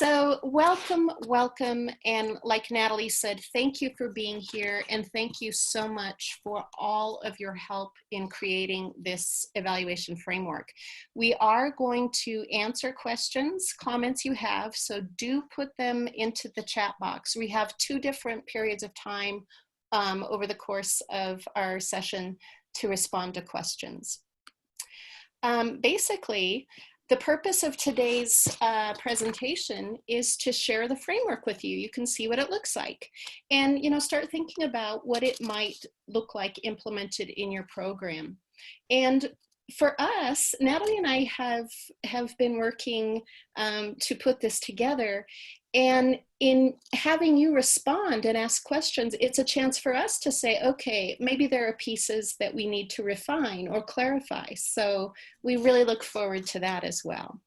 So welcome, welcome. And like Natalie said, thank you for being here. And thank you so much for all of your help in creating this evaluation framework. We are going to answer questions, comments you have, so do put them into the chat box. We have 2 different periods of time over the course of our session to respond to questions. Basically, the purpose of today's presentation is to share the framework with you. You can see what it looks like and, start thinking about what it might look like implemented in your program. And for us, Natalie and I have been working to put this together. And in having you respond and ask questions, it's a chance for us to say, okay, maybe there are pieces that we need to refine or clarify. So we really look forward to that as well.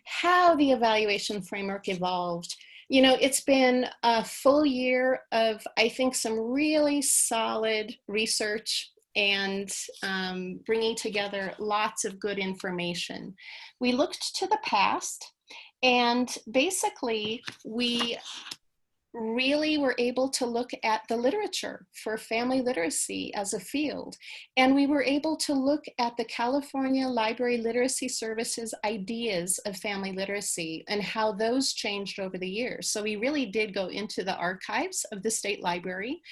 How the evaluation framework evolved. It's been a full year of, I think, some really solid research and bringing together lots of good information. We looked to the past. And basically, we really were able to look at the literature for family literacy as a field. And we were able to look at the California Library Literacy Services ideas of family literacy and how those changed over the years. So we really did go into the archives of the state library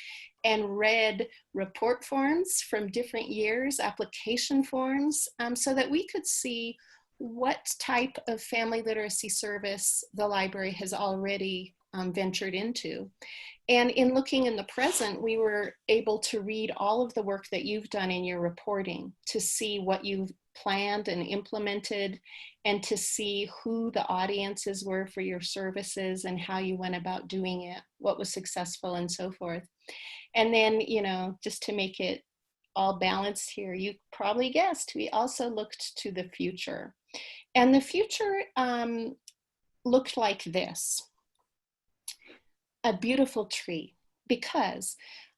and read report forms from different years, application forms, so that we could see what type of family literacy service the library has already ventured into. And in looking in the present, we were able to read all of the work that you've done in your reporting to see what you've planned and implemented and to see who the audiences were for your services and how you went about doing it, what was successful and so forth. And then, just to make it all balanced here, you probably guessed, we also looked to the future. And the future looked like this, a beautiful tree, because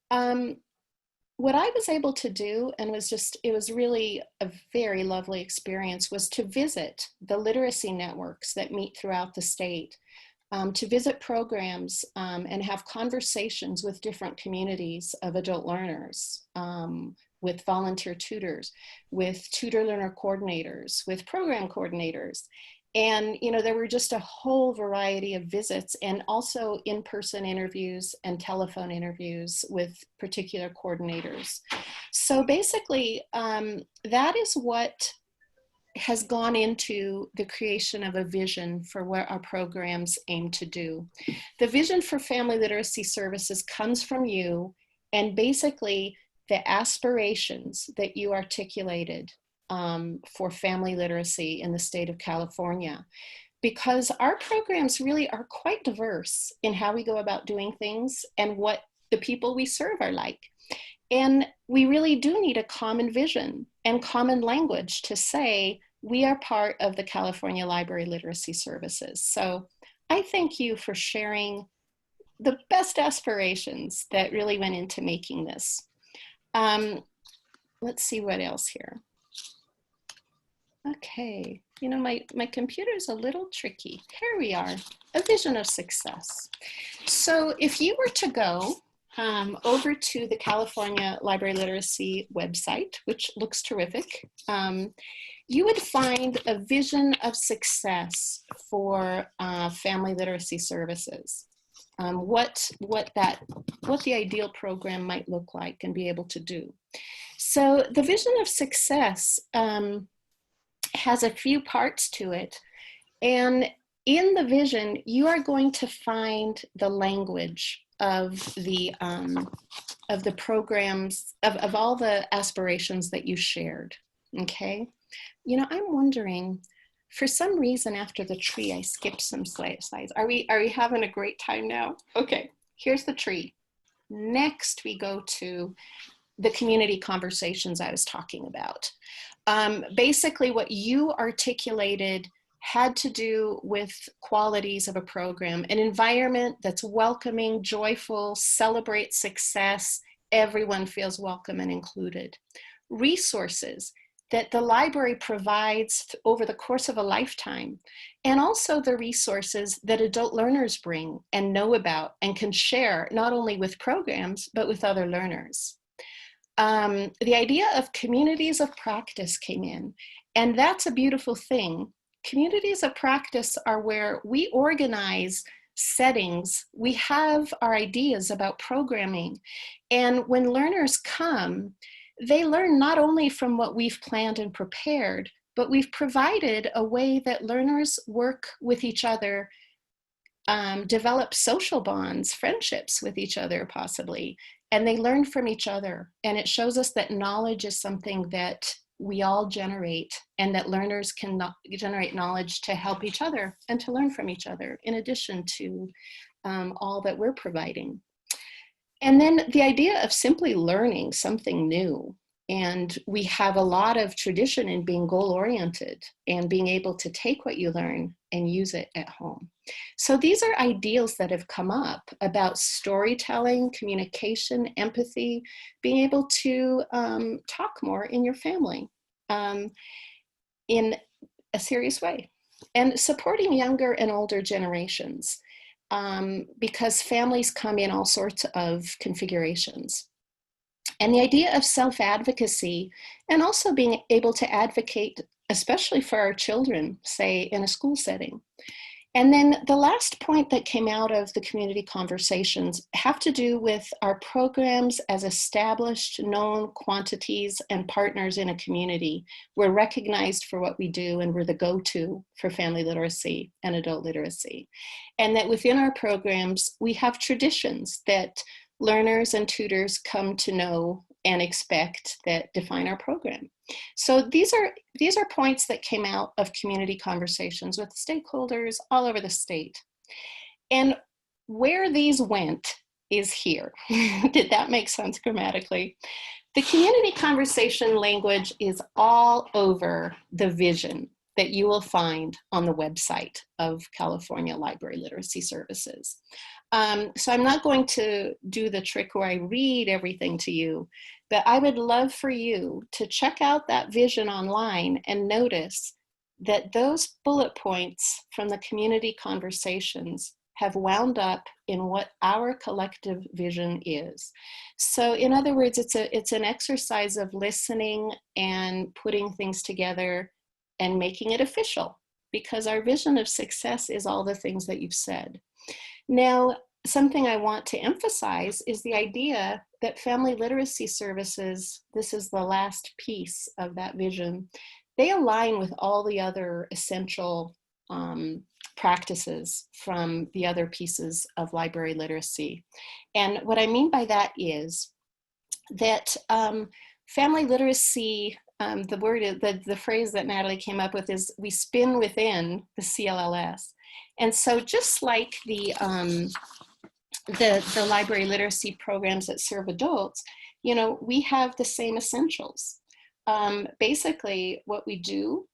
what I was able to do, and it was really a very lovely experience, was to visit the literacy networks that meet throughout the state, to visit programs and have conversations with different communities of adult learners, with volunteer tutors, with tutor learner coordinators, with program coordinators. And, there were just a whole variety of visits and also in-person interviews and telephone interviews with particular coordinators. So basically, that is what has gone into the creation of a vision for what our programs aim to do. The vision for family literacy services comes from you, and basically the aspirations that you articulated for family literacy in the state of California, because our programs really are quite diverse in how we go about doing things and what the people we serve are like. And we really do need a common vision and common language to say we are part of the California Library Literacy Services. So I thank you for sharing the best aspirations that really went into making this. Let's see what else here. Okay, my computer's a little tricky. Here we are, a vision of success. So if you were to go over to the California Library Literacy website, which looks terrific, you would find a vision of success for family literacy services. What the ideal program might look like and be able to do. So the vision of success has a few parts to it. And in the vision, you are going to find the language of the programs, of all the aspirations that you shared, okay? I'm wondering, for some reason after the tree, I skipped some slides. Are we having a great time now? Okay, here's the tree. Next, we go to the community conversations I was talking about. Basically, what you articulated had to do with qualities of a program, an environment that's welcoming, joyful, celebrates success, everyone feels welcome and included. Resources that the library provides over the course of a lifetime, and also the resources that adult learners bring and know about and can share not only with programs, but with other learners. The idea of communities of practice came in, and that's a beautiful thing. Communities of practice are where we organize settings, we have our ideas about programming, and when learners come, they learn not only from what we've planned and prepared, but we've provided a way that learners work with each other, develop social bonds, friendships with each other possibly, and they learn from each other. And it shows us that knowledge is something that we all generate, and that learners can generate knowledge to help each other and to learn from each other, in addition to all that we're providing. And then the idea of simply learning something new. And we have a lot of tradition in being goal-oriented and being able to take what you learn and use it at home. So these are ideals that have come up about storytelling, communication, empathy, being able to talk more in your family in a serious way, and supporting younger and older generations, because families come in all sorts of configurations. And the idea of self-advocacy, and also being able to advocate, especially for our children, say in a school setting. And then the last point that came out of the community conversations have to do with our programs as established, known quantities and partners in a community. We're recognized for what we do, and we're the go-to for family literacy and adult literacy. And that within our programs, we have traditions that learners and tutors come to know and expect that define our program. So these are points that came out of community conversations with stakeholders all over the state. And where these went is here. Did that make sense grammatically? The community conversation language is all over the vision that you will find on the website of California Library Literacy Services. So I'm not going to do the trick where I read everything to you, but I would love for you to check out that vision online and notice that those bullet points from the community conversations have wound up in what our collective vision is. So in other words, it's an exercise of listening and putting things together and making it official, because our vision of success is all the things that you've said. Now, something I want to emphasize is the idea that family literacy services, this is the last piece of that vision, they align with all the other essential practices from the other pieces of library literacy. And what I mean by that is that family literacy, the phrase that Natalie came up with is, we spin within the CLLS. And so just like the library literacy programs that serve adults, you know, we have the same essentials. Basically, what we do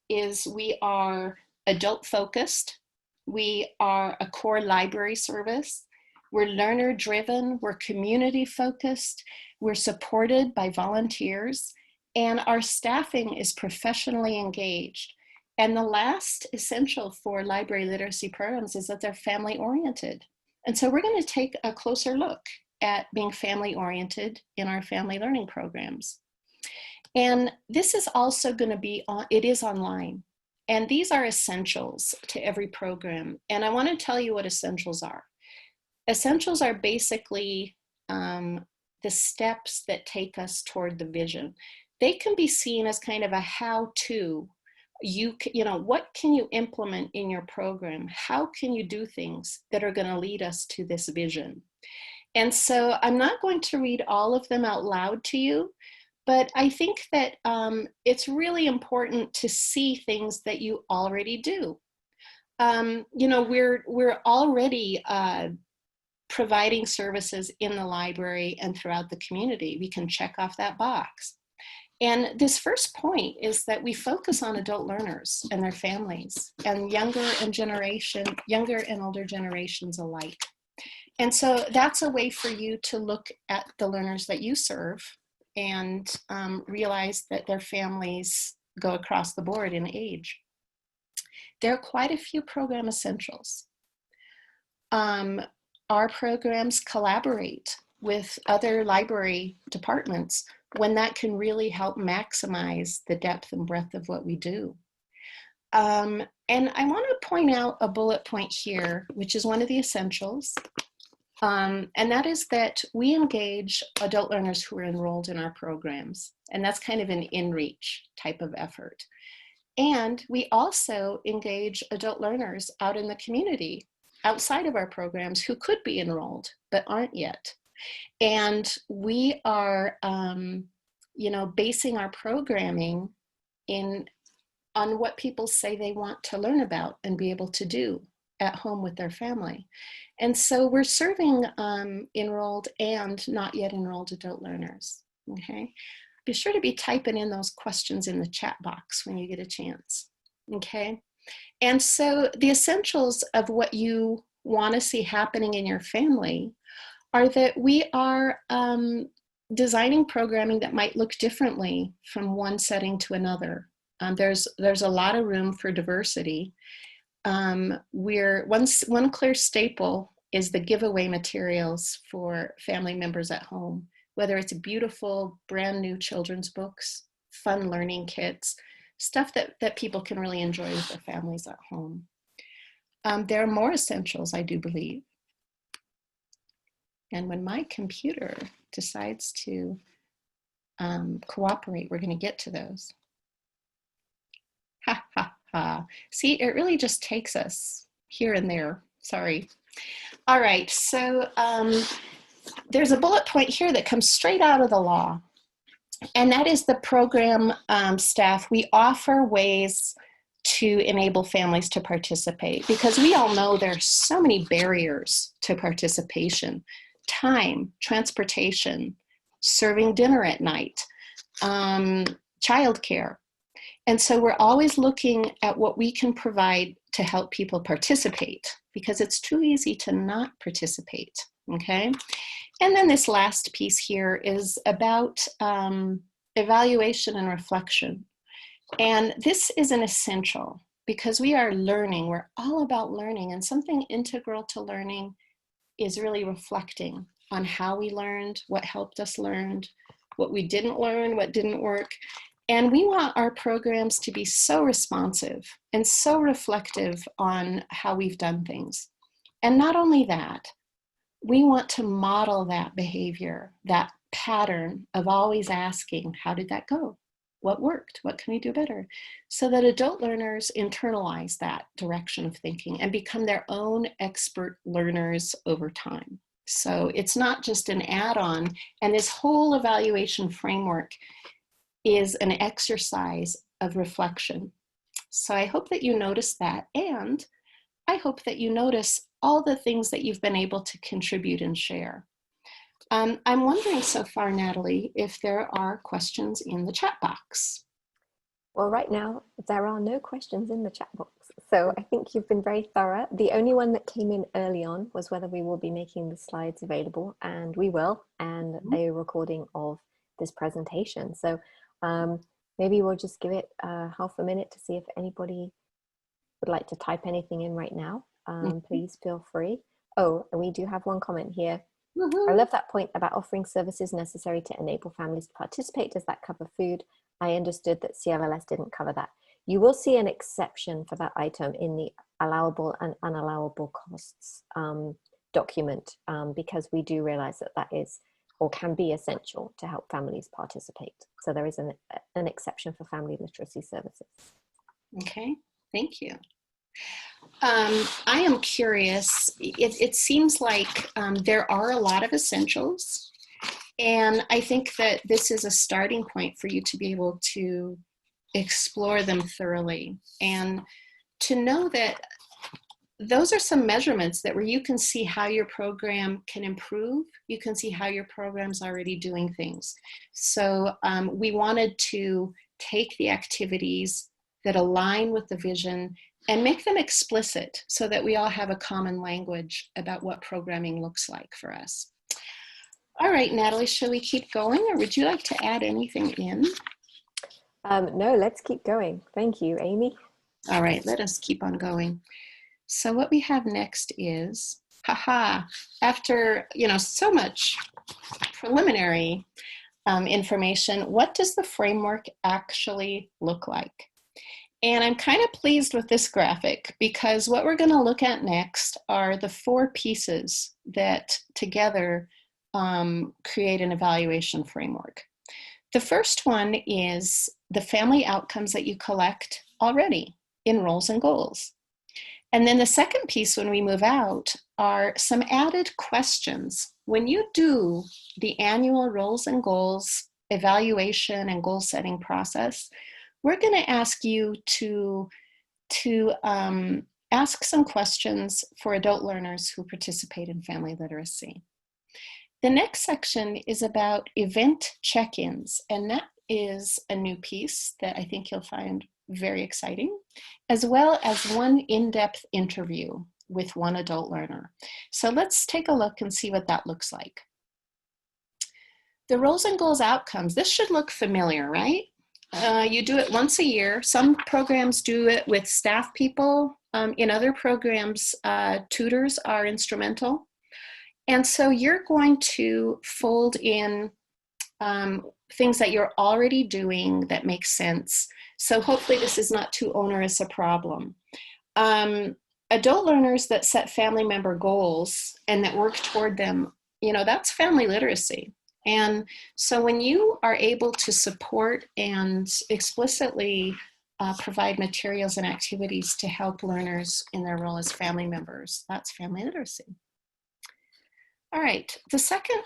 is we are adult focused. We are a core library service. We're learner driven. We're community focused. We're supported by volunteers, and our staffing is professionally engaged. And the last essential for library literacy programs is that they're family oriented. And so we're going to take a closer look at being family oriented in our family learning programs. And this is also going to be it is online. And these are essentials to every program. And I want to tell you what essentials are. Essentials are basically the steps that take us toward the vision. They can be seen as kind of a how-to. You know, what can you implement in your program? How can you do things that are going to lead us to this vision? And so I'm not going to read all of them out loud to you, but I think that it's really important to see things that you already do. You know, we're already providing services in the library and throughout the community. We can check off that box. And this first point is that we focus on adult learners and their families, and younger and older generations alike. And so that's a way for you to look at the learners that you serve and realize that their families go across the board in age. There are quite a few program essentials. Our programs collaborate with other library departments when that can really help maximize the depth and breadth of what we do. And I want to point out a bullet point here, which is one of the essentials. And that is that we engage adult learners who are enrolled in our programs. And that's kind of an in-reach type of effort. And we also engage adult learners out in the community outside of our programs who could be enrolled but aren't yet. And we are, basing our programming on what people say they want to learn about and be able to do at home with their family. And so we're serving enrolled and not yet enrolled adult learners, okay? Be sure to be typing in those questions in the chat box when you get a chance, okay? And so the essentials of what you want to see happening in your family are that we are designing programming that might look differently from one setting to another. There's a lot of room for diversity. One clear staple is the giveaway materials for family members at home, whether it's beautiful, brand new children's books, fun learning kits, stuff that people can really enjoy with their families at home. There are more essentials, I do believe. And when my computer decides to cooperate, we're going to get to those. Ha, ha, ha. See, it really just takes us here and there. Sorry. All right, so there's a bullet point here that comes straight out of the law. And that is the program staff. We offer ways to enable families to participate because we all know there's so many barriers to participation. Time, transportation, serving dinner at night, childcare. And so we're always looking at what we can provide to help people participate because it's too easy to not participate, okay? And then this last piece here is about evaluation and reflection. And this is an essential because we are learning, we're all about learning, and something integral to learning is really reflecting on how we learned, what helped us learn, what we didn't learn, what didn't work. And we want our programs to be so responsive and so reflective on how we've done things. And not only that, we want to model that behavior, that pattern of always asking, how did that go? What worked? What can we do better? So that adult learners internalize that direction of thinking and become their own expert learners over time. So it's not just an add-on, and this whole evaluation framework is an exercise of reflection. So I hope that you notice that, and I hope that you notice all the things that you've been able to contribute and share. I'm wondering so far, Natalie, if there are questions in the chat box. Well, right now, there are no questions in the chat box. So I think you've been very thorough. The only one that came in early on was whether we will be making the slides available, and we will, and a recording of this presentation. So maybe we'll just give it half a minute to see if anybody would like to type anything in right now. Please feel free. Oh, and we do have one comment here. I love that point about offering services necessary to enable families to participate. Does that cover food? I understood that CLLS didn't cover that. You will see an exception for that item in the allowable and unallowable costs document because we do realize that that is or can be essential to help families participate. So there is an exception for family literacy services. Okay, thank you. I am curious, it seems like there are a lot of essentials, and I think that this is a starting point for you to be able to explore them thoroughly and to know that those are some measurements that where you can see how your program can improve. You can see how your program's already doing things. So we wanted to take the activities that align with the vision and make them explicit so that we all have a common language about what programming looks like for us. All right, Natalie, shall we keep going, or would you like to add anything in? No, let's keep going. Thank you, Amy. All right, let us keep on going. So what we have next is, after, so much preliminary information, what does the framework actually look like? And I'm kind of pleased with this graphic because what we're going to look at next are the 4 pieces that together create an evaluation framework. The first one is the family outcomes that you collect already in roles and goals. And then the second piece, when we move out, are some added questions. When you do the annual roles and goals evaluation and goal setting process, we're going to ask you to ask some questions for adult learners who participate in family literacy. The next section is about event check-ins, and that is a new piece that I think you'll find very exciting, as well as one in-depth interview with one adult learner. So let's take a look and see what that looks like. The roles and goals outcomes, this should look familiar, right? You do it once a year. Some programs do it with staff people. In other programs, tutors are instrumental. And so you're going to fold in things that you're already doing that make sense. So hopefully this is not too onerous a problem. Adult learners that set family member goals and that work toward them, that's family literacy. And so when you are able to support and explicitly provide materials and activities to help learners in their role as family members, that's family literacy. All right, the second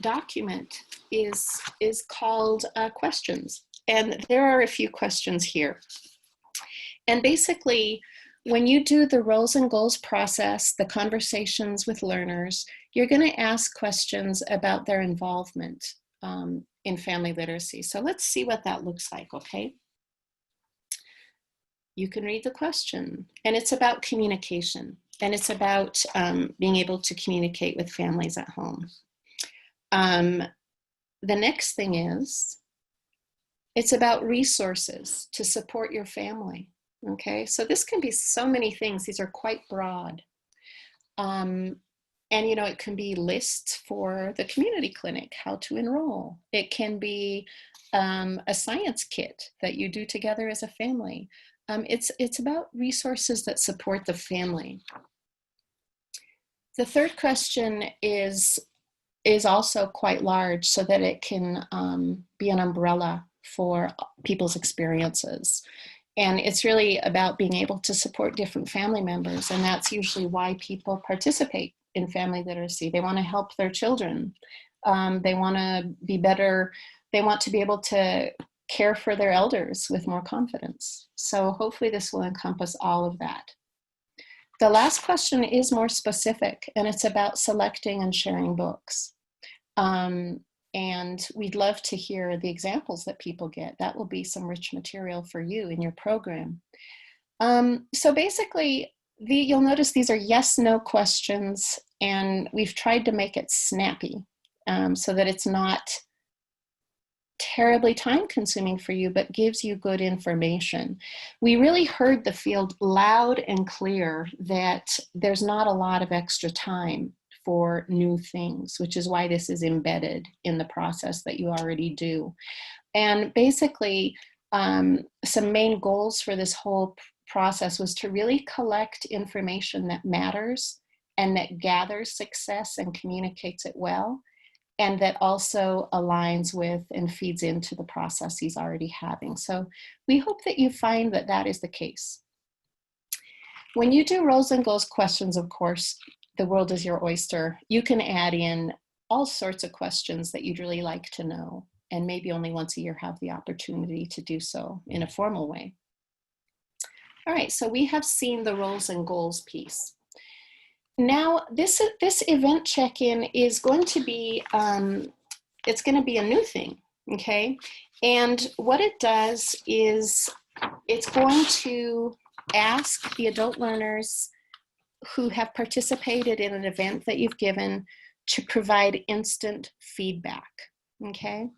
document is called questions. And there are a few questions here. And basically, when you do the roles and goals process, the conversations with learners, you're going to ask questions about their involvement in family literacy. So let's see what that looks like, okay? You can read the question, and it's about communication, and it's about being able to communicate with families at home. The next thing is, it's about resources to support your family. Okay, so this can be so many things. These are quite broad. And it can be lists for the community clinic, how to enroll. It can be a science kit that you do together as a family. It's about resources that support the family. The third question is also quite large so that it can be an umbrella for people's experiences. And it's really about being able to support different family members. And that's usually why people participate in family literacy. They want to help their children. They want to be better. They want to be able to care for their elders with more confidence. So hopefully this will encompass all of that. The last question is more specific, and it's about selecting and sharing books. And we'd love to hear the examples that people get. That will be some rich material for you in your program. So basically, you'll notice these are yes/no questions, and we've tried to make it snappy so that it's not terribly time-consuming for you, but gives you good information. We really heard the field loud and clear that there's not a lot of extra time for new things, which is why this is embedded in the process that you already do. And basically, some main goals for this whole process was to really collect information that matters and that gathers success and communicates it well, and that also aligns with and feeds into the process he's already having. So we hope that you find that that is the case. When you do roles and goals questions, of course, the world is your oyster. You can add in all sorts of questions that you'd really like to know, and maybe only once a year have the opportunity to do so in a formal way. All right, so we have seen the roles and goals piece. Now, this event check-in is going to be, it's going to be a new thing, okay? And what it does is it's going to ask the adult learners who have participated in an event that you've given to provide instant feedback, okay?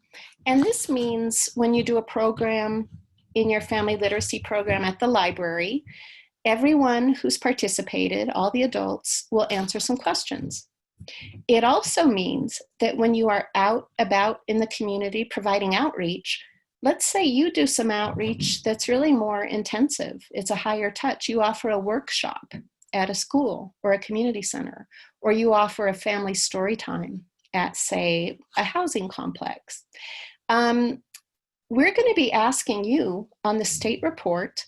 And this means when you do a program in your family literacy program at the library, everyone who's participated, all the adults, will answer some questions. It also means that when you are out about in the community providing outreach, let's say you do some outreach that's really more intensive, it's a higher touch. You offer a workshop at a school or a community center, or you offer a family story time at, say, a housing complex. We're going to be asking you on the state report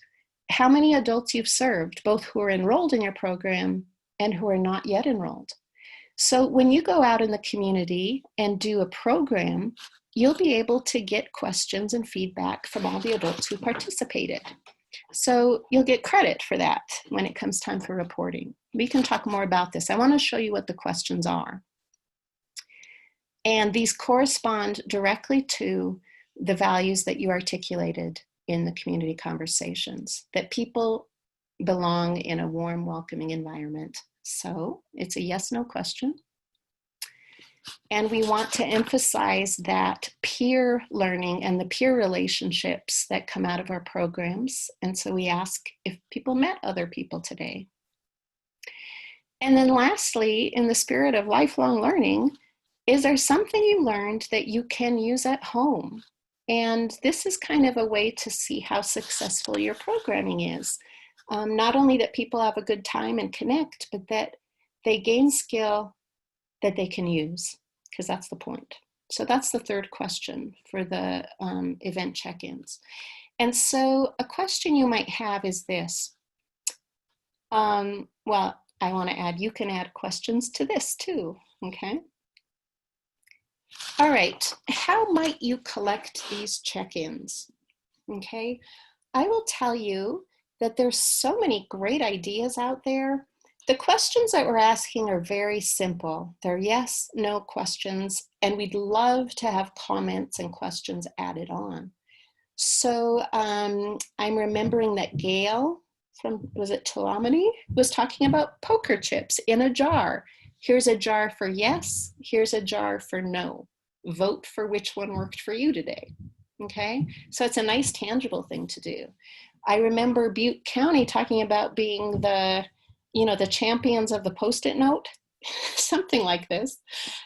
how many adults you've served, both who are enrolled in your program and who are not yet enrolled. So when you go out in the community and do a program, you'll be able to get questions and feedback from all the adults who participated. So you'll get credit for that when it comes time for reporting. We can talk more about this. I want to show you what the questions are. And these correspond directly to the values that you articulated in the community conversations, that people belong in a warm, welcoming environment. So it's a yes/no question. And we want to emphasize that peer learning and the peer relationships that come out of our programs. And so we ask if people met other people today. And then lastly, in the spirit of lifelong learning, is there something you learned that you can use at home? And this is kind of a way to see how successful your programming is. Not only that people have a good time and connect, but that they gain skill that they can use, because that's the point. So that's the third question for the event check-ins. And so a question you might have is this. Well, I want to add, you can add questions to this too, okay? All right, how might you collect these check-ins? Okay, I will tell you that there's so many great ideas out there. The questions that we're asking are very simple. They're yes, no questions, and we'd love to have comments and questions added on. So I'm remembering that Gail from, was it Tulamini, was talking about poker chips in a jar. Here's a jar for yes, here's a jar for no. Vote for which one worked for you today. Okay, so it's a nice tangible thing to do. I remember Butte County talking about being the, you know, the champions of the Post-it note, something like this.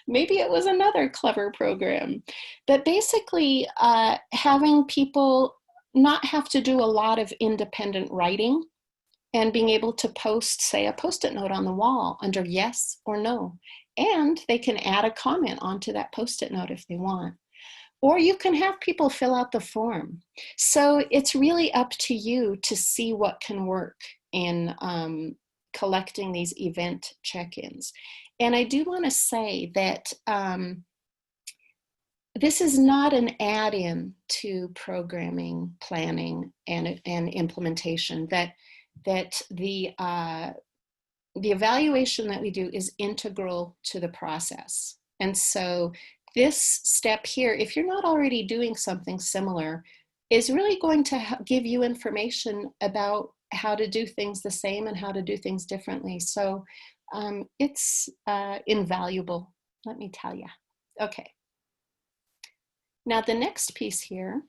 Maybe it was another clever program. But basically having people not have to do a lot of independent writing and being able to post, say, a Post-it note on the wall under yes or no. And they can add a comment onto that Post-it note if they want. Or you can have people fill out the form. So it's really up to you to see what can work in collecting these event check-ins. And I do want to say that this is not an add-in to programming, planning, and implementation. That the evaluation that we do is integral to the process. And so this step here, if you're not already doing something similar, is really going to give you information about how to do things the same and how to do things differently. So it's invaluable, let me tell you. Okay. Now the next piece here,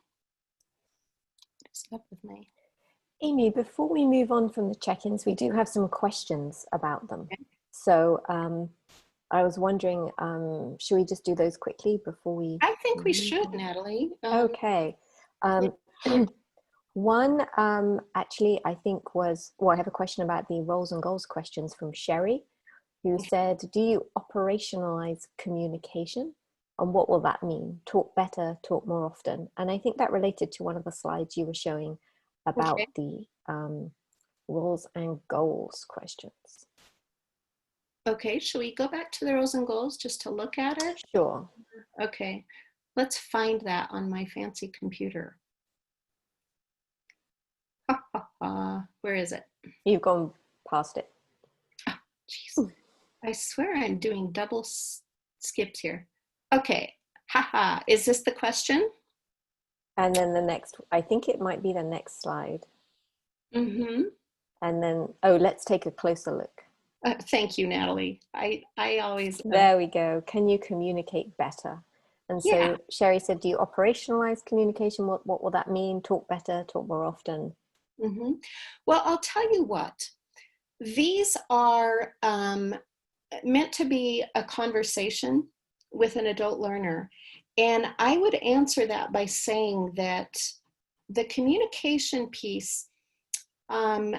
what is up with me? Amy, before we move on from the check-ins, we do have some questions about them. Okay. So I was wondering, should we just do those quickly before we? I think we should, Natalie. Okay. One actually, I think was, well, I have a question about the roles and goals questions from Sherry, who said, do you operationalize communication? And what will that mean? Talk better, talk more often. And I think that related to one of the slides you were showing about the roles and goals questions. Okay, should we go back to the roles and goals just to look at it? Sure. Okay, let's find that on my fancy computer. Where is it? You've gone past it. Oh, jeez. I swear I'm doing double skips here. Okay, haha, is this the question? And then the next, I think it might be the next slide. Mm-hmm. And then, oh, let's take a closer look. Thank you, Natalie. I always, There we go. Can you communicate better? And yeah. so Sherry said, do you operationalize communication? What will that mean? Talk better, talk more often? Hmm. Well, I'll tell you what, these are meant to be a conversation with an adult learner. And I would answer that by saying that the communication piece um,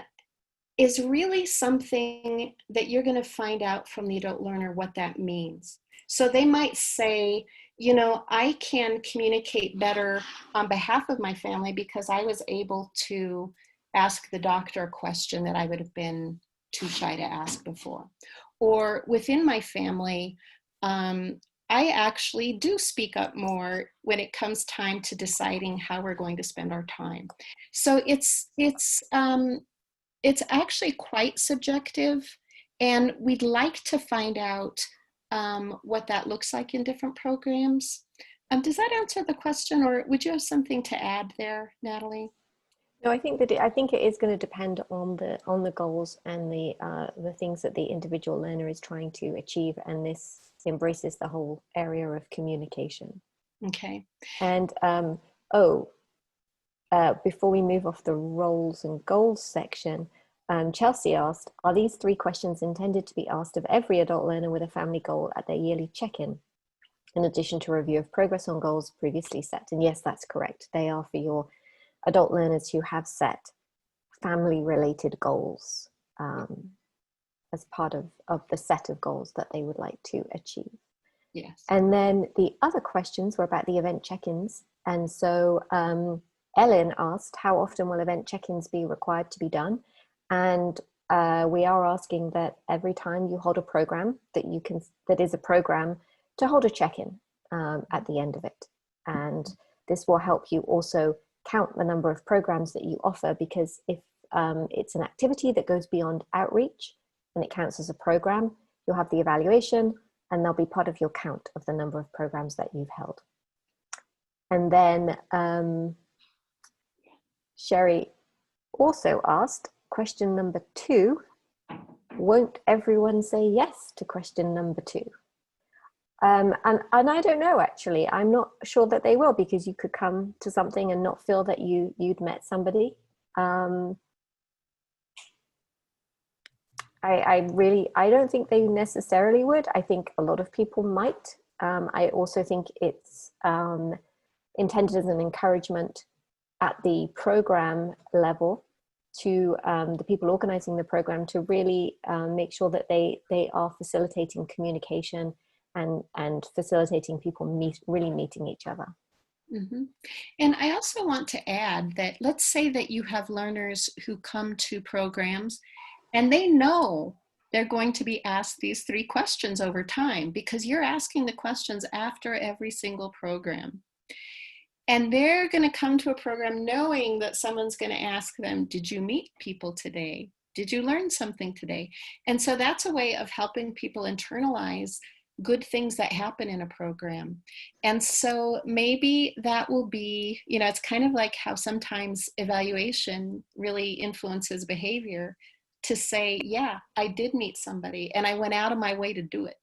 is really something that you're going to find out from the adult learner what that means. So they might say, you know, I can communicate better on behalf of my family because I was able to ask the doctor a question that I would have been too shy to ask before. Or within my family, I actually do speak up more when it comes time to deciding how we're going to spend our time. So it's actually quite subjective, and we'd like to find out what that looks like in different programs. Does that answer the question, or would you have something to add there, Natalie? No, I think that I think it is going to depend on the goals and the things that the individual learner is trying to achieve, and this embraces the whole area of communication. Okay. And before we move off the roles and goals section, Chelsea asked, are these 3 questions intended to be asked of every adult learner with a family goal at their yearly check-in, in addition to a review of progress on goals previously set? And yes, that's correct. They are for your adult learners who have set family-related goals as part of the set of goals that they would like to achieve. Yes. And then the other questions were about the event check-ins. And so Ellen asked, how often will event check-ins be required to be done? And we are asking that every time you hold a program that is a program, to hold a check-in at the end of it. And this will help you also count the number of programs that you offer, because if it's an activity that goes beyond outreach and it counts as a program, you'll have the evaluation and they'll be part of your count of the number of programs that you've held. And then Sherry also asked, question number 2, won't everyone say yes to question number 2? And I don't know, actually. I'm not sure that they will, because you could come to something and not feel that you'd met somebody. I don't think they necessarily would. I think a lot of people might. I also think it's intended as an encouragement at the program level to the people organizing the program to really make sure that they are facilitating communication and facilitating people really meeting each other. Mm-hmm. And I also want to add that, let's say that you have learners who come to programs and they know they're going to be asked these 3 questions over time, because you're asking the questions after every single program. And they're going to come to a program knowing that someone's going to ask them, did you meet people today? Did you learn something today? And so that's a way of helping people internalize good things that happen in a program. And so maybe that will be, you know, it's kind of like how sometimes evaluation really influences behavior, to say, yeah, I did meet somebody and I went out of my way to do it.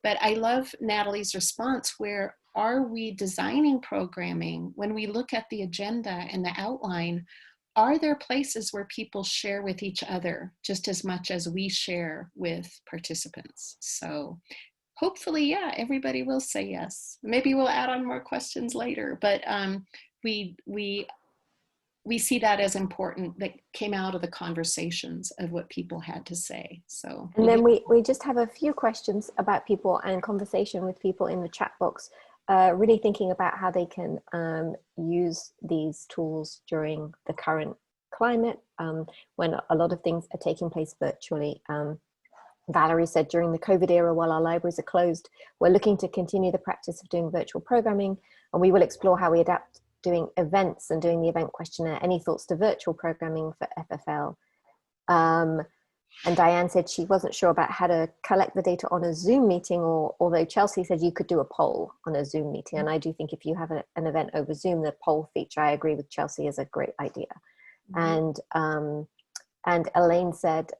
But I love Natalie's response, where are we designing programming when we look at the agenda and the outline? Are there places where people share with each other just as much as we share with participants? So hopefully, yeah, everybody will say yes. Maybe we'll add on more questions later, but we see that as important, that came out of the conversations of what people had to say. So and then we just have a few questions about people and conversation with people in the chat box, really thinking about how they can use these tools during the current climate, when a lot of things are taking place virtually. Valerie said, during the COVID era, while our libraries are closed, we're looking to continue the practice of doing virtual programming, and we will explore how we adapt doing events and doing the event questionnaire. Any thoughts to virtual programming for FFL? And Diane said she wasn't sure about how to collect the data on a Zoom meeting, or although Chelsea said you could do a poll on a Zoom meeting. And I do think if you have an event over Zoom, the poll feature, I agree with Chelsea, is a great idea. And And Elaine said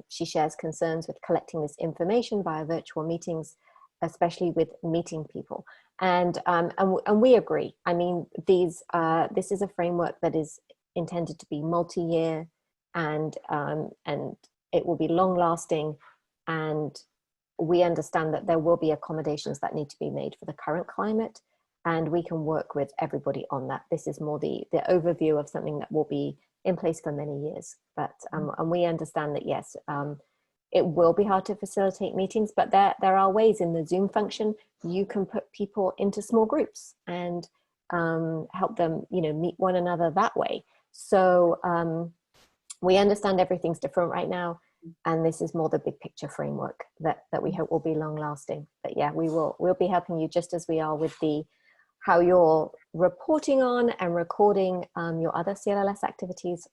she shares concerns with collecting this information via virtual meetings, especially with meeting people. And we agree. I mean, this is a framework that is intended to be multi-year, and it will be long-lasting, and we understand that there will be accommodations that need to be made for the current climate, and we can work with everybody on that. This is more the overview of something that will be in place for many years. But and we understand that, yes, it will be hard to facilitate meetings, but there are ways. In the Zoom function, you can put people into small groups and help them, meet one another that way. So we understand everything's different right now, and this is more the big picture framework that we hope will be long lasting. But yeah, we'll be helping you just as we are with how you're reporting on and recording your other CLLS activities.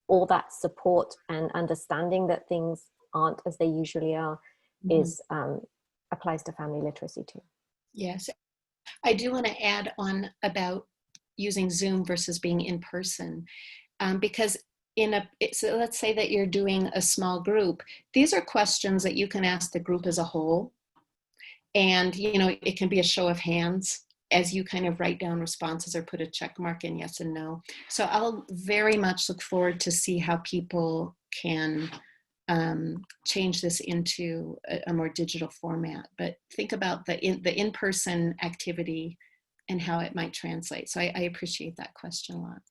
All that support and understanding that things aren't as they usually are is applies to family literacy too. Yes, I do want to add on about using Zoom versus being in person, because so let's say that you're doing a small group. These are questions that you can ask the group as a whole, and it can be a show of hands as you kind of write down responses or put a check mark in yes and no. So I'll very much look forward to see how people can change this into a more digital format. But think about the in-person activity and how it might translate. So I appreciate that question a lot.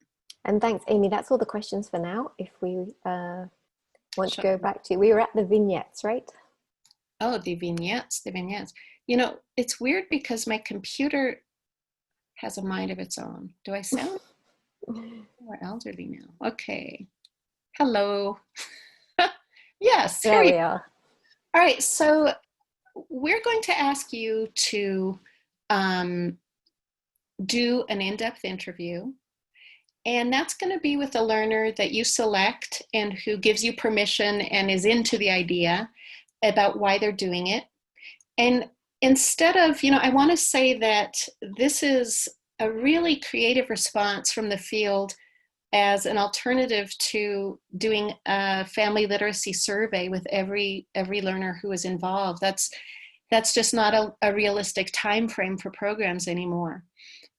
And thanks, Amy. That's all the questions for now. If we want to go back to, we were at the vignettes, right? Oh, the vignettes. It's weird because my computer has a mind of its own. Do I sound more elderly now? Okay. Hello. Yes. There we are. All right. So we're going to ask you to do an in-depth interview. And that's going to be with a learner that you select and who gives you permission and is into the idea about why they're doing it. And instead of, I want to say that this is a really creative response from the field as an alternative to doing a family literacy survey with every learner who is involved. That's just not a realistic time frame for programs anymore.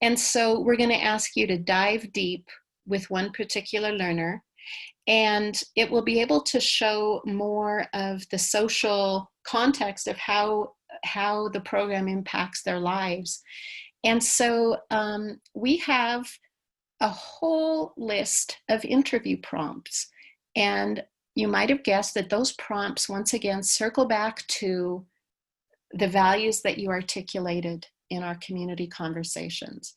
And so we're going to ask you to dive deep with one particular learner, and it will be able to show more of the social context of how the program impacts their lives. And so we have a whole list of interview prompts, and you might have guessed that those prompts once again circle back to the values that you articulated in our community conversations.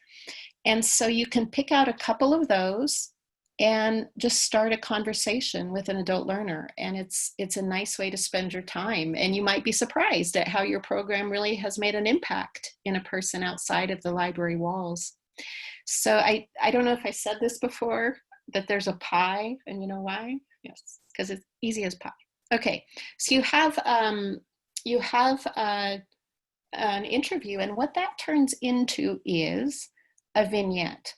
And so you can pick out a couple of those and just start a conversation with an adult learner. And it's a nice way to spend your time. And you might be surprised at how your program really has made an impact in a person outside of the library walls. So I don't know if I said this before, that there's a pie, and you know why? Yes, because it's easy as pie. Okay, so you have an interview, and what that turns into is a vignette.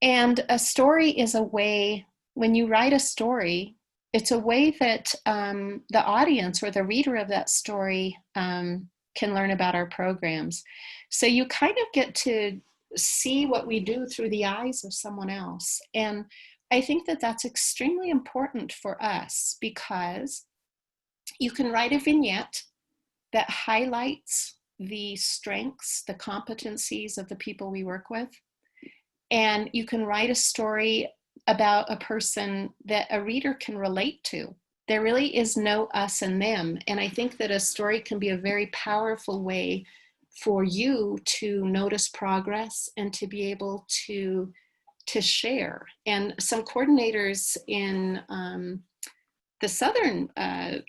And a story is a way, when you write a story, it's a way that the audience or the reader of that story can learn about our programs. So you kind of get to see what we do through the eyes of someone else. And I think that that's extremely important for us, because you can write a vignette that highlights the strengths, the competencies of the people we work with. And you can write a story about a person that a reader can relate to. There really is no us and them. And I think that a story can be a very powerful way for you to notice progress and to be able to share. And some coordinators in the Southern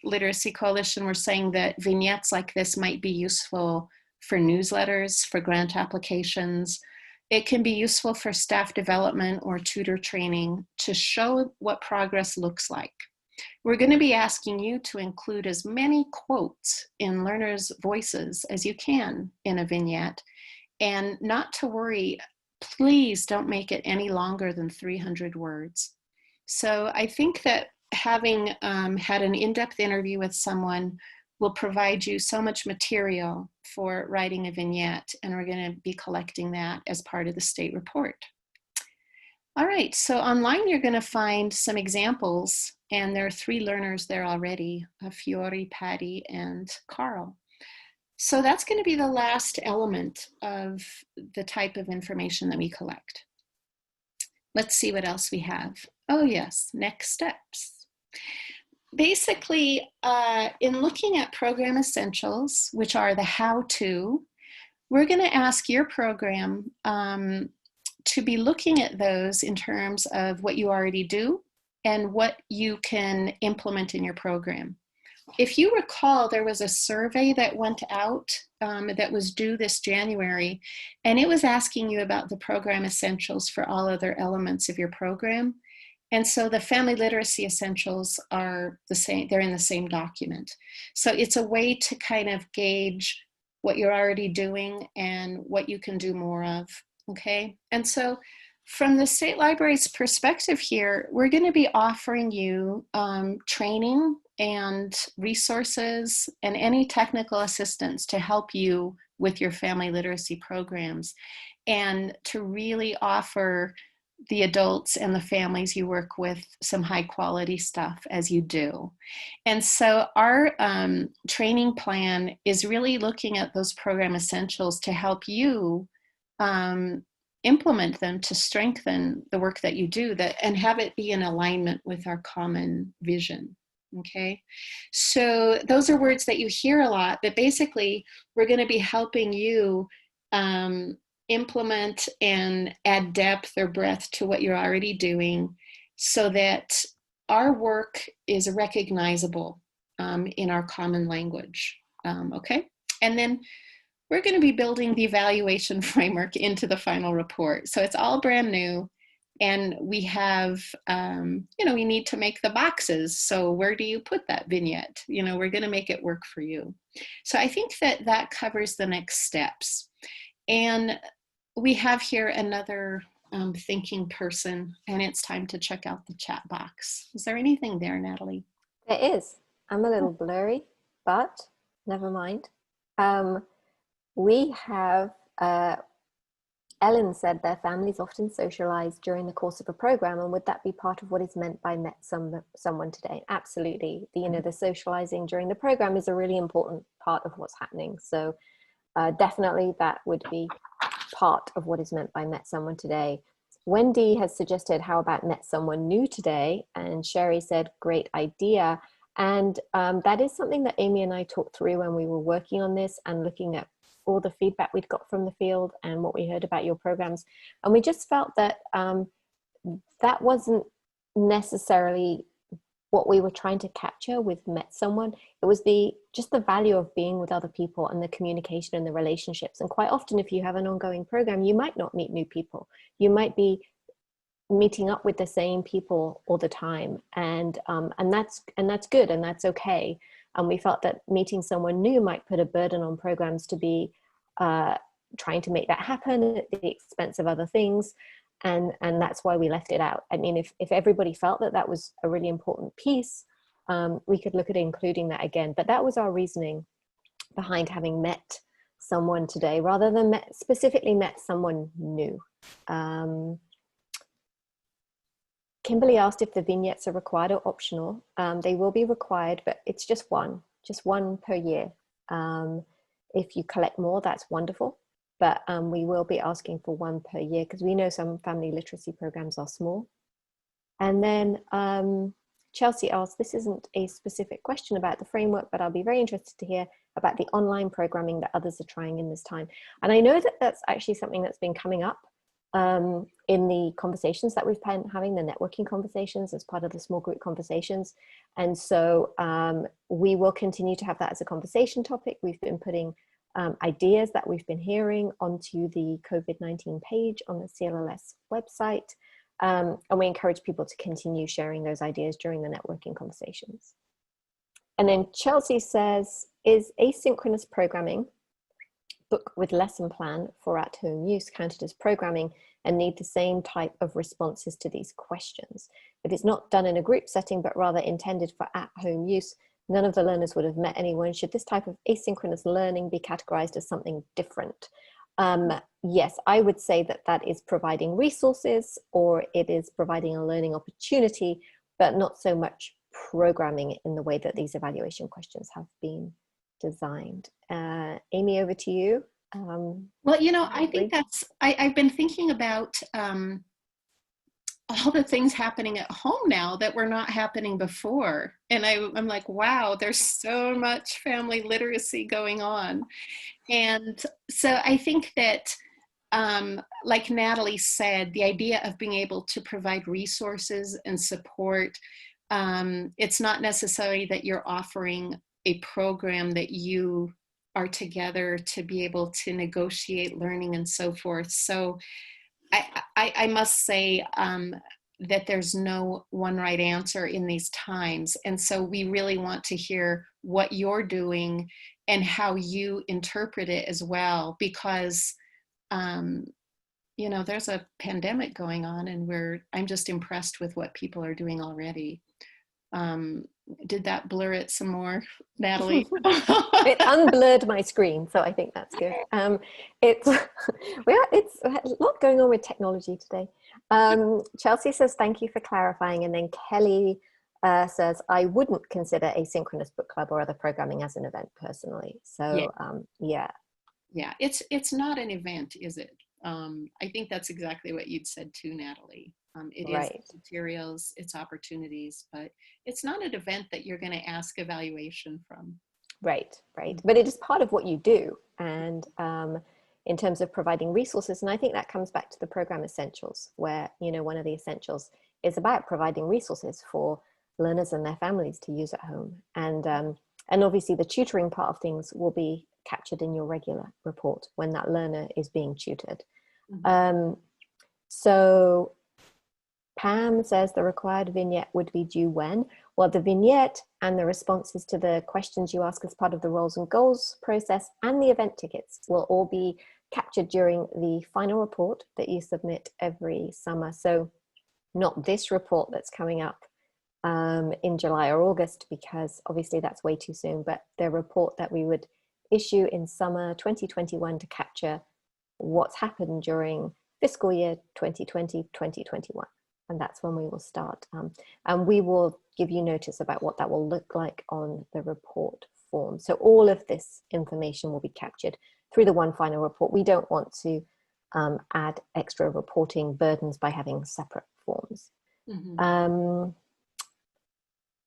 Literacy Coalition were saying that vignettes like this might be useful for newsletters, for grant applications. It can be useful for staff development or tutor training to show what progress looks like. We're going to be asking you to include as many quotes in learners' voices as you can in a vignette, and not to worry, please don't make it any longer than 300 words. So I think that having had an in-depth interview with someone will provide you so much material for writing a vignette, and we're going to be collecting that as part of the state report. All right, so online you're going to find some examples, and there are 3 learners there already, Fiore, Patty, and Carl. So that's going to be the last element of the type of information that we collect. Let's see what else we have. Oh yes, next steps. Basically, in looking at program essentials, which are the how-to, we're going to ask your program to be looking at those in terms of what you already do and what you can implement in your program. If you recall, there was a survey that went out that was due this January, and it was asking you about the program essentials for all other elements of your program. And so the family literacy essentials are the same, they're in the same document. So it's a way to kind of gauge what you're already doing and what you can do more of, okay? And so from the State Library's perspective here, we're going to be offering you training and resources and any technical assistance to help you with your family literacy programs, and to really offer the adults and the families you work with some high quality stuff as you do. And so our training plan is really looking at those program essentials to help you implement them to strengthen the work that you do, and have it be in alignment with our common vision. Okay, so those are words that you hear a lot, but basically we're going to be helping you implement and add depth or breadth to what you're already doing, so that our work is recognizable in our common language. Okay, and then we're going to be building the evaluation framework into the final report. So it's all brand new. And we have, we need to make the boxes. So where do you put that vignette? We're going to make it work for you. So I think that that covers the next steps. And we have here another thinking person, and it's time to check out the chat box. Is there anything there, Natalie? There is. I'm a little blurry, but never mind. We have Ellen said their families often socialize during the course of a program, and would that be part of what is meant by met someone today? Absolutely. The socializing during the program is a really important part of what's happening. So definitely that would be part of what is meant by met someone today. Wendy has suggested, how about met someone new today? And Sherry said, great idea. And that is something that Amy and I talked through when we were working on this and looking at all the feedback we'd got from the field and what we heard about your programs. And we just felt that that wasn't necessarily what we were trying to capture with met someone. It was just the value of being with other people and the communication and the relationships. And quite often, if you have an ongoing program, you might not meet new people. You might be meeting up with the same people all the time, and that's good, and that's okay. And we felt that meeting someone new might put a burden on programs to be trying to make that happen at the expense of other things, and that's why we left it out. I mean, if everybody felt that that was a really important piece, we could look at including that again. But that was our reasoning behind having met someone today, rather than specifically met someone new. Kimberly asked if the vignettes are required or optional. They will be required, but it's just one per year. If you collect more, that's wonderful, but we will be asking for one per year because we know some family literacy programs are small. And then Chelsea asked, this isn't a specific question about the framework, but I'll be very interested to hear about the online programming that others are trying in this time. And I know that that's actually something that's been coming up in the conversations that we've been having, the networking conversations as part of the small group conversations. And so we will continue to have that as a conversation topic. We've been putting ideas that we've been hearing onto the COVID-19 page on the CLLS website. And we encourage people to continue sharing those ideas during the networking conversations. And then Chelsea says, is asynchronous programming, book with lesson plan for at-home use, counted as programming? and need the same type of responses to these questions. If it's not done in a group setting, but rather intended for at-home use, none of the learners would have met anyone. Should this type of asynchronous learning be categorized as something different? Yes, I would say that that is providing resources, or it is providing a learning opportunity, but not so much programming in the way that these evaluation questions have been designed. Amy, over to you. Well, I think I've been thinking about all the things happening at home now that were not happening before. And I'm like, wow, there's so much family literacy going on. And so I think that, like Natalie said, the idea of being able to provide resources and support, it's not necessarily that you're offering a program that you are together to be able to negotiate learning and so forth. So I must say that there's no one right answer in these times. And so we really want to hear what you're doing and how you interpret it as well, because there's a pandemic going on, and I'm just impressed with what people are doing already. Did that blur it some more, Natalie? It unblurred my screen, so I think that's good. It's a lot going on with technology today. Chelsea says, thank you for clarifying. And then Kelly says, I wouldn't consider asynchronous book club or other programming as an event personally. So yeah. Yeah, it's not an event, is it? I think that's exactly what you'd said too, Natalie. It right. is materials, it's opportunities, but it's not an event that you're going to ask evaluation from. Right. But it is part of what you do. And in terms of providing resources, and I think that comes back to the program essentials, where, one of the essentials is about providing resources for learners and their families to use at home. And obviously the tutoring part of things will be captured in your regular report when that learner is being tutored. Mm-hmm. So Pam says the required vignette would be due when? Well, the vignette and the responses to the questions you ask as part of the roles and goals process and the event tickets will all be captured during the final report that you submit every summer. So not this report that's coming up in July or August, because obviously that's way too soon, but the report that we would issue in summer 2021 to capture what's happened during fiscal year 2020-2021. And that's when we will start. And we will give you notice about what that will look like on the report form. So all of this information will be captured through the one final report. We don't want to add extra reporting burdens by having separate forms. Mm-hmm.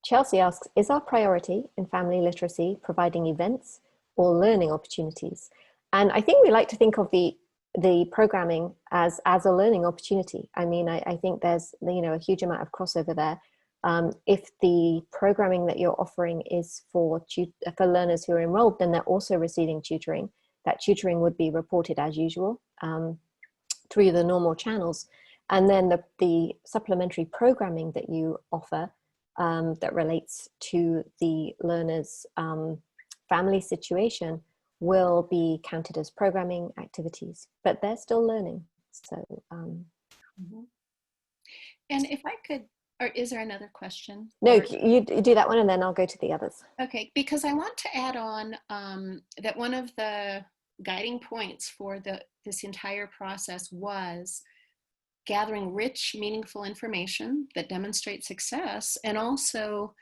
Chelsea asks, is our priority in family literacy providing events or learning opportunities? And I think we like to think of the programming as a learning opportunity. I mean, I think there's a huge amount of crossover there. If the programming that you're offering is for learners who are enrolled, then they're also receiving tutoring. That tutoring would be reported as usual through the normal channels. And then the supplementary programming that you offer that relates to the learner's family situation will be counted as programming activities, but they're still learning. So, mm-hmm. And if I could, or is there another question? No, you do that one and then I'll go to the others. Okay, because I want to add on that one of the guiding points for this entire process was gathering rich, meaningful information that demonstrates success, and also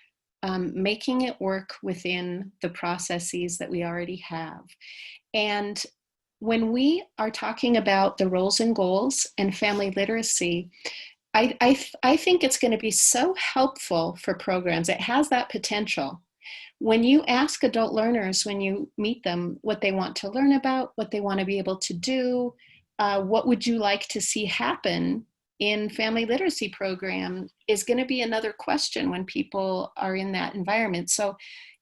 making it work within the processes that we already have. And when we are talking about the roles and goals and family literacy, I think it's going to be so helpful for programs. It has that potential. When you ask adult learners, when you meet them, what they want to learn about, what they want to be able to do, what would you like to see happen in family literacy program is going to be another question when people are in that environment. So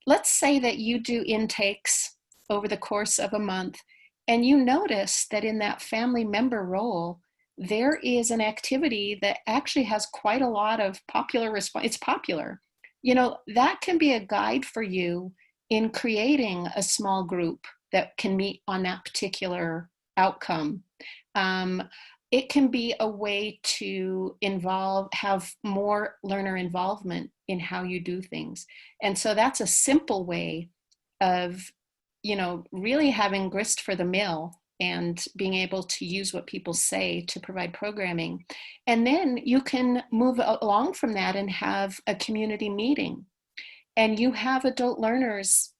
let's say that you do intakes over the course of a month and you notice that in that family member role, there is an activity that actually has quite a lot of popular response. It's popular. That can be a guide for you in creating a small group that can meet on that particular outcome. it can be a way to have more learner involvement in how you do things. And so that's a simple way of, really having grist for the mill and being able to use what people say to provide programming. And then you can move along from that and have a community meeting. And you have adult learners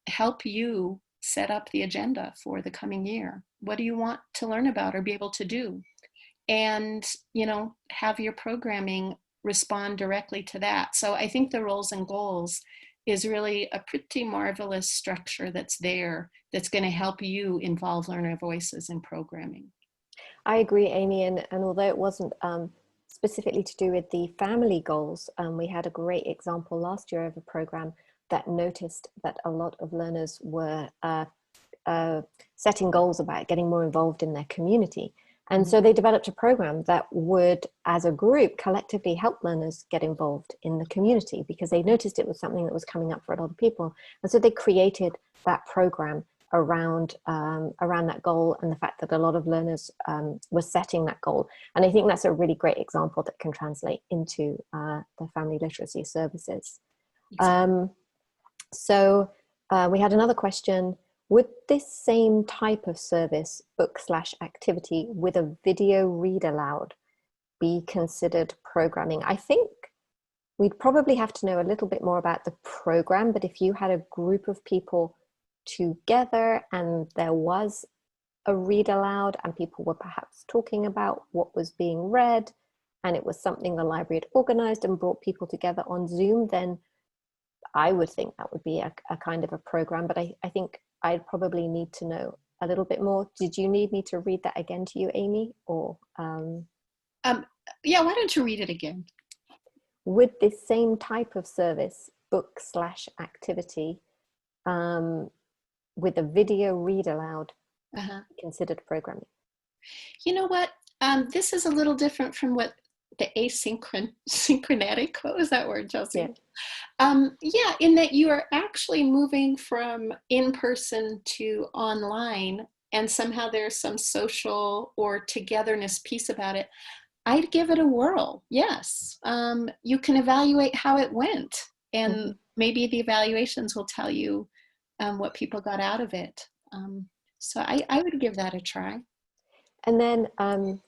help you set up the agenda for the coming year. What do you want to learn about or be able to do? And, have your programming respond directly to that. So I think the roles and goals is really a pretty marvelous structure that's going to help you involve learner voices in programming. I agree, Amy, and although it wasn't specifically to do with the family goals, we had a great example last year of a program that noticed that a lot of learners were setting goals about getting more involved in their community. And so they developed a program that would, as a group, collectively help learners get involved in the community, because they noticed it was something that was coming up for a lot of people. And so they created that program around that goal, and the fact that a lot of learners were setting that goal. And I think that's a really great example that can translate into the family literacy services. Exactly. So we had another question. Would this same type of service, book/activity with a video read aloud, be considered programming? I think we'd probably have to know a little bit more about the program, but if you had a group of people together and there was a read aloud and people were perhaps talking about what was being read, and it was something the library had organized and brought people together on Zoom, then I would think that would be a kind of a program. But I think I'd probably need to know a little bit more. Did you need me to read that again to you, Amy? Or yeah, why don't you read it again? Would this same type of service, book/activity, with a video read aloud, be considered programming? You know what? This is a little different from what the synchronetic, what was that word, Chelsea? Yeah, in that you are actually moving from in-person to online, and somehow there's some social or togetherness piece about it. I'd give it a whirl, yes. You can evaluate how it went, and maybe the evaluations will tell you what people got out of it. So I would give that a try. And then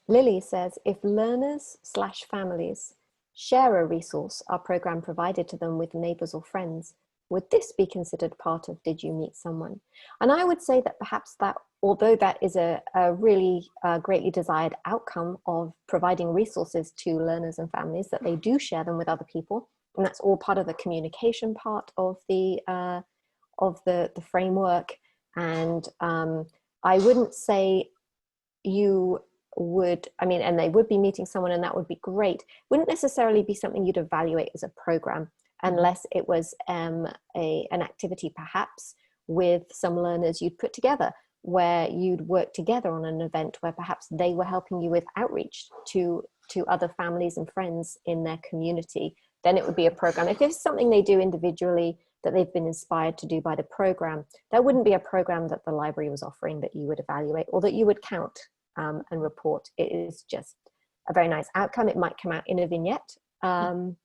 Lily says, if learners/families share a resource our program provided to them with neighbors or friends, would this be considered part of Did You Meet Someone? And I would say that perhaps that, although that is a really greatly desired outcome of providing resources to learners and families, that they do share them with other people, and that's all part of the communication part of the framework. And I wouldn't say you would, and they would be meeting someone and that would be great. Wouldn't necessarily be something you'd evaluate as a program unless it was an activity perhaps with some learners you'd put together, where you'd work together on an event where perhaps they were helping you with outreach to other families and friends in their community. Then it would be a program. If it's something they do individually that they've been inspired to do by the program, that wouldn't be a program that the library was offering that you would evaluate or that you would count and report. It is just a very nice outcome. It might come out in a vignette, but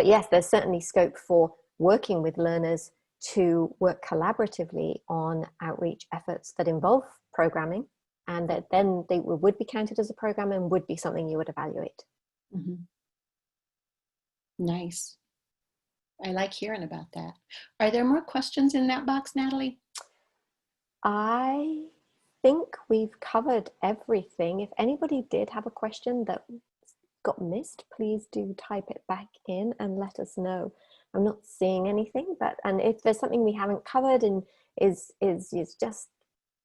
yes, there's certainly scope for working with learners to work collaboratively on outreach efforts that involve programming, and that then they would be counted as a program and would be something you would evaluate. Nice. I like hearing about that. Are there more questions in that box, Natalie? I think we've covered everything. If anybody did have a question that got missed, please do type it back in and let us know. I'm not seeing anything, and if there's something we haven't covered and is just,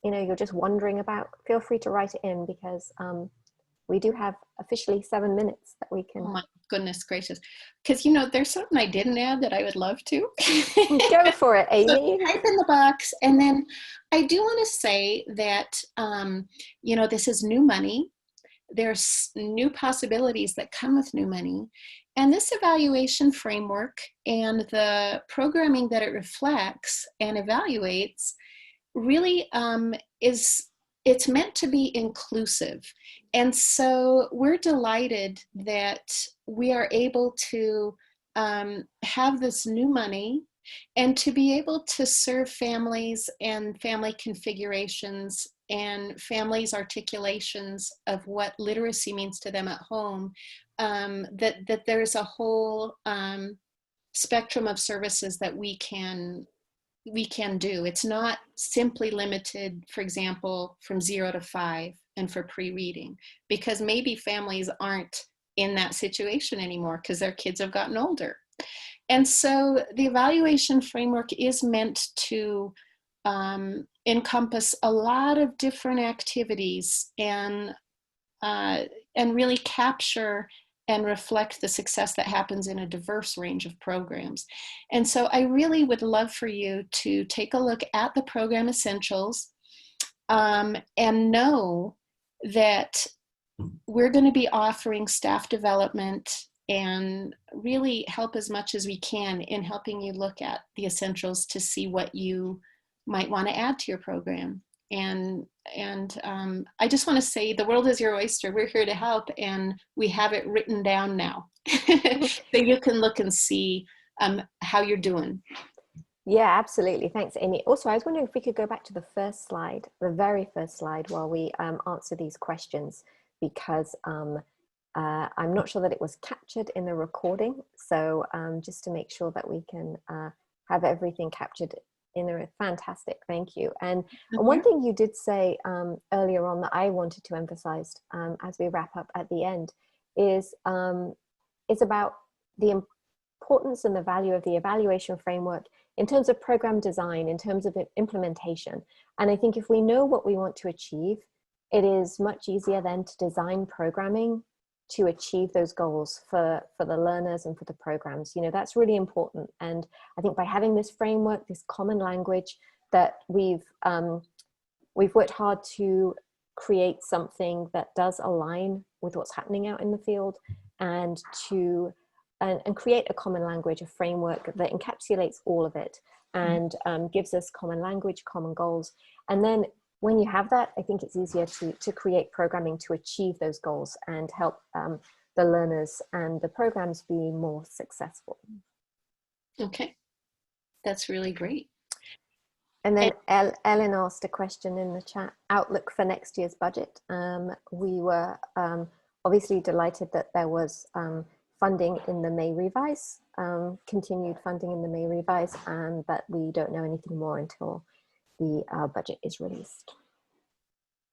you're just wondering about, feel free to write it in, because we do have officially 7 minutes that we can. Oh my goodness gracious. Because, there's something I didn't add that I would love to. Go for it, Amy. So type in the box. And then I do want to say that, this is new money. There's new possibilities that come with new money. And this evaluation framework and the programming that it reflects and evaluates really is it's meant to be inclusive. And so we're delighted that we are able to have this new money and to be able to serve families and family configurations and families' articulations of what literacy means to them at home, that there's a whole spectrum of services that we can do. It's not simply limited, for example, from 0 to 5 and for pre-reading, because maybe families aren't in that situation anymore because their kids have gotten older. And so the evaluation framework is meant to encompass a lot of different activities and really capture and reflect the success that happens in a diverse range of programs. And so I really would love for you to take a look at the program essentials and know that we're going to be offering staff development and really help as much as we can in helping you look at the essentials to see what you might want to add to your program. And I just want to say the world is your oyster. We're here to help, and we have it written down now. So you can look and see how you're doing. Yeah, absolutely. Thanks, Amy. Also, I was wondering if we could go back to the first slide, the very first slide, while we answer these questions, because I'm not sure that it was captured in the recording. So just to make sure that we can have everything captured in there. Fantastic, thank you. And one thing you did say earlier on that I wanted to emphasize as we wrap up at the end is it's about the importance and the value of the evaluation framework in terms of program design, in terms of implementation. And I think if we know what we want to achieve, it is much easier then to design programming to achieve those goals for the learners and for the programs. You know, that's really important. And I think by having this framework, this common language that we've worked hard to create something that does align with what's happening out in the field, and to and create a common language, a framework that encapsulates all of it and gives us common language, common goals. And then when you have that, I think it's easier to create programming to achieve those goals and help the learners and the programs be more successful. Okay, that's really great. And then Ellen asked a question in the chat, outlook for next year's budget. We were obviously delighted that there was funding in the May revise, continued funding in the May revise, and that we don't know anything more until the budget is released.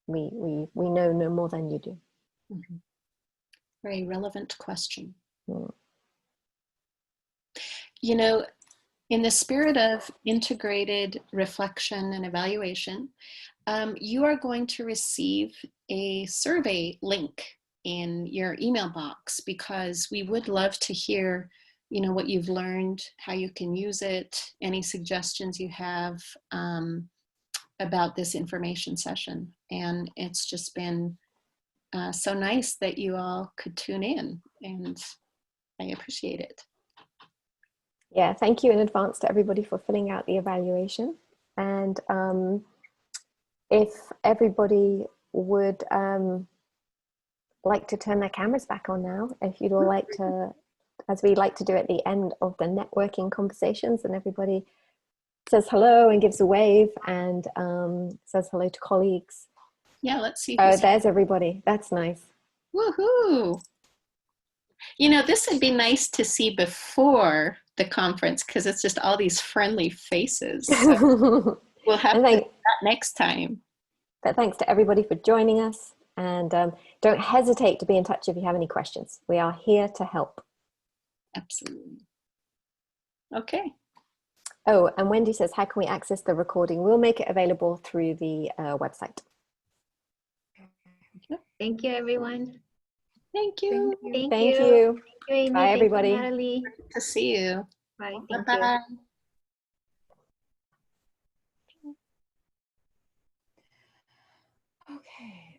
We know no more than you do. Mm-hmm. Very relevant question. Mm. You know, in the spirit of integrated reflection and evaluation, you are going to receive a survey link in your email box, because we would love to hear, you know, what you've learned, how you can use it, any suggestions you have about this information session. And it's just been so nice that you all could tune in, and I appreciate it. Yeah, thank you in advance to everybody for filling out the evaluation. And if everybody would like to turn their cameras back on now, if you'd all like to, as we like to do at the end of the networking conversations, and everybody says hello and gives a wave and says hello to colleagues. Yeah, let's see. Oh, there's everybody. That's nice. Woohoo! You know, this would be nice to see before the conference, because it's just all these friendly faces. So we'll have to do that next time. But thanks to everybody for joining us. And don't hesitate to be in touch if you have any questions. We are here to help. Absolutely. Okay. Oh, and Wendy says, how can we access the recording? We'll make it available through the website. Thank you, everyone. Thank you. Thank you. Thank you, Amy. Bye, everybody. Thank you, Natalie. Good to see you. Bye. Bye-bye. Okay.